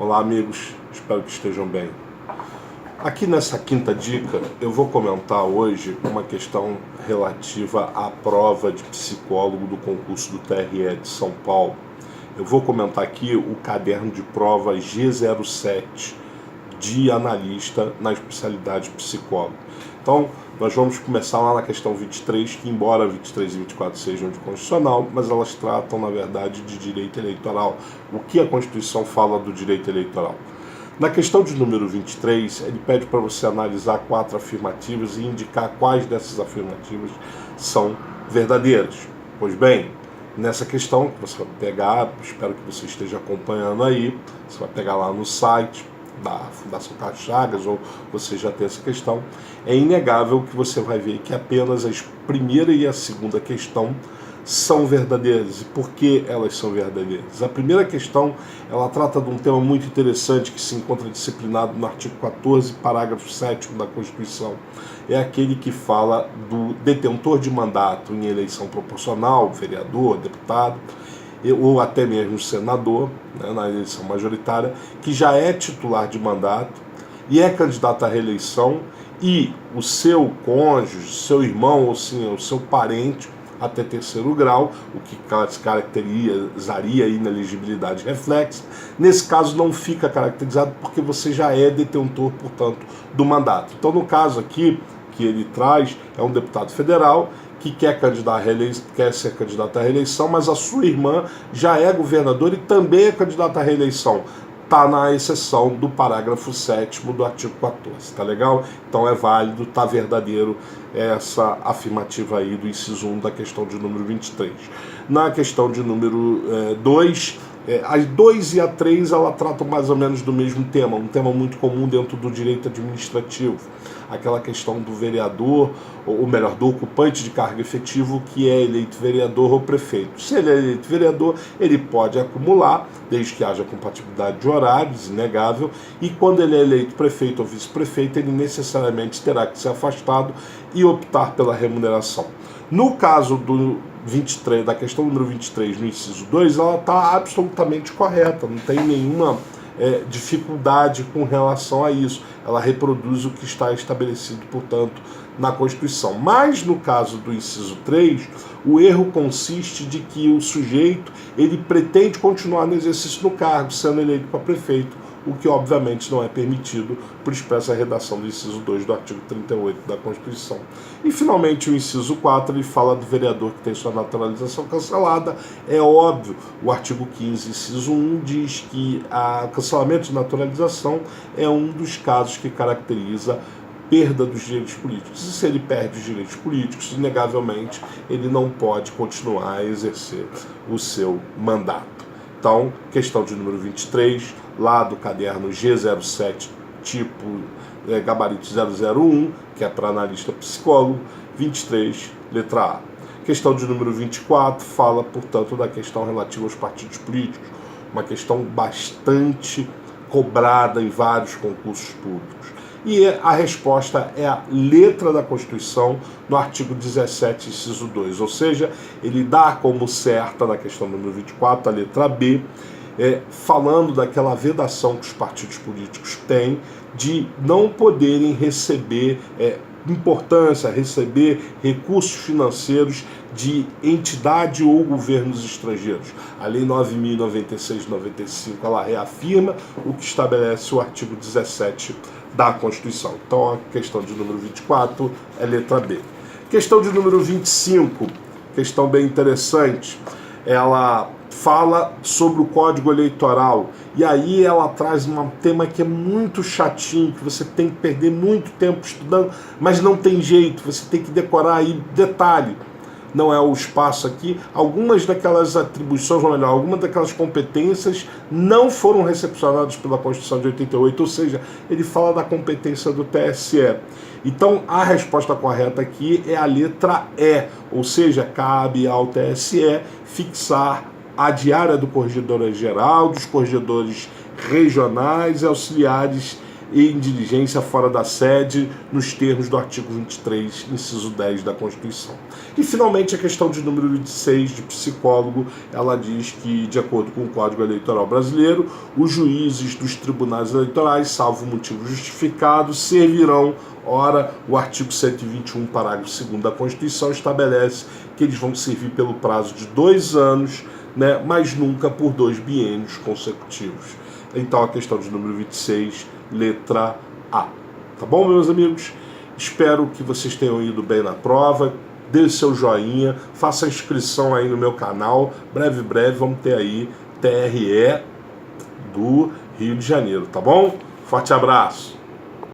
Olá amigos, espero que estejam bem. Aqui nessa quinta dica eu vou comentar hoje uma questão relativa à prova de psicólogo do concurso do TRE de São Paulo. Eu vou comentar aqui o caderno de prova G07 de analista na especialidade psicólogo. Então, nós vamos começar lá na questão 23, que embora 23 e 24 sejam de constitucional, mas elas tratam, na verdade, de direito eleitoral. O que a Constituição fala do direito eleitoral? Na questão de número 23, ele pede para você analisar 4 afirmativas e indicar quais dessas afirmativas são verdadeiras. Pois bem, nessa questão que você vai pegar, espero que você esteja acompanhando aí, você vai pegar lá no site da Fundação Carlos Chagas, ou você já tem essa questão, é inegável que você vai ver que apenas a primeira e a segunda questão são verdadeiras. E por que elas são verdadeiras? A primeira questão, ela trata de um tema muito interessante que se encontra disciplinado no artigo 14, parágrafo 7º da Constituição. É aquele que fala do detentor de mandato em eleição proporcional, vereador, deputado, ou até mesmo senador, né, na eleição majoritária, que já é titular de mandato e é candidato à reeleição, e o seu cônjuge, seu irmão, ou sim, o seu parente, até terceiro grau, o que caracterizaria a inelegibilidade reflexa. Nesse caso não fica caracterizado porque você já é detentor, portanto, do mandato. Então, no caso aqui, que ele traz, é um deputado federal que quer ser candidato à reeleição, mas a sua irmã já é governadora e também é candidata à reeleição. Está na exceção do parágrafo 7º do artigo 14, tá legal? Então é válido, tá verdadeiro essa afirmativa aí do inciso 1 da questão de número 23. Na questão de número 2, as 2 e a 3, ela tratam mais ou menos do mesmo tema, um tema muito comum dentro do direito administrativo. Aquela questão do vereador, ou melhor, do ocupante de cargo efetivo que é eleito vereador ou prefeito. Se ele é eleito vereador, ele pode acumular, desde que haja compatibilidade de horários, inegável, e quando ele é eleito prefeito ou vice-prefeito, ele necessariamente terá que ser afastado e optar pela remuneração. No caso do 23, da questão número 23, no inciso 2, ela está absolutamente correta, não tem nenhuma dificuldade com relação a isso. Ela reproduz o que está estabelecido, portanto, na Constituição. Mas, no caso do inciso 3, o erro consiste de que o sujeito ele pretende continuar no exercício do cargo, sendo eleito para prefeito, o que obviamente não é permitido por expressa redação do inciso 2 do artigo 38 da Constituição. E finalmente o inciso 4, ele fala do vereador que tem sua naturalização cancelada. É óbvio, o artigo 15, inciso 1, diz que o cancelamento de naturalização é um dos casos que caracteriza perda dos direitos políticos. E se ele perde os direitos políticos, inegavelmente ele não pode continuar a exercer o seu mandato. Então, questão de número 23, lá do caderno G07, tipo gabarito 001, que é para analista psicólogo, 23, letra A. Questão de número 24 fala, portanto, da questão relativa aos partidos políticos, uma questão bastante cobrada em vários concursos públicos. E a resposta é a letra da Constituição no artigo 17, inciso 2, ou seja, ele dá como certa, na questão número 24, a letra B, falando daquela vedação que os partidos políticos têm de não poderem receber receber recursos financeiros de entidade ou governos estrangeiros. A Lei 9.096 de 95, ela reafirma o que estabelece o artigo 17 da Constituição. Então, a questão de número 24 é letra B. Questão de número 25, questão bem interessante, ela fala sobre o Código Eleitoral, e aí ela traz um tema que é muito chatinho, que você tem que perder muito tempo estudando, mas não tem jeito, você tem que decorar aí, detalhe, não é o espaço aqui, algumas daquelas atribuições, ou melhor, algumas daquelas competências não foram recepcionadas pela Constituição de 88, ou seja, ele fala da competência do TSE. Então, a resposta correta aqui é a letra E, ou seja, cabe ao TSE fixar a diária do corregedor-geral, dos corregedores regionais e auxiliares e em diligência fora da sede, nos termos do artigo 23, inciso 10 da Constituição. E, finalmente, a questão de número 26, de psicólogo, ela diz que, de acordo com o Código Eleitoral Brasileiro, os juízes dos tribunais eleitorais, salvo motivo justificado, servirão. Ora, o artigo 121, parágrafo 2º da Constituição estabelece que eles vão servir pelo prazo de 2 anos, né, mas nunca por 2 biênios consecutivos. Então, a questão de número 26, letra A. Tá bom, meus amigos? Espero que vocês tenham ido bem na prova. Dê seu joinha, faça a inscrição aí no meu canal. Breve, vamos ter aí TRE do Rio de Janeiro, tá bom? Forte abraço!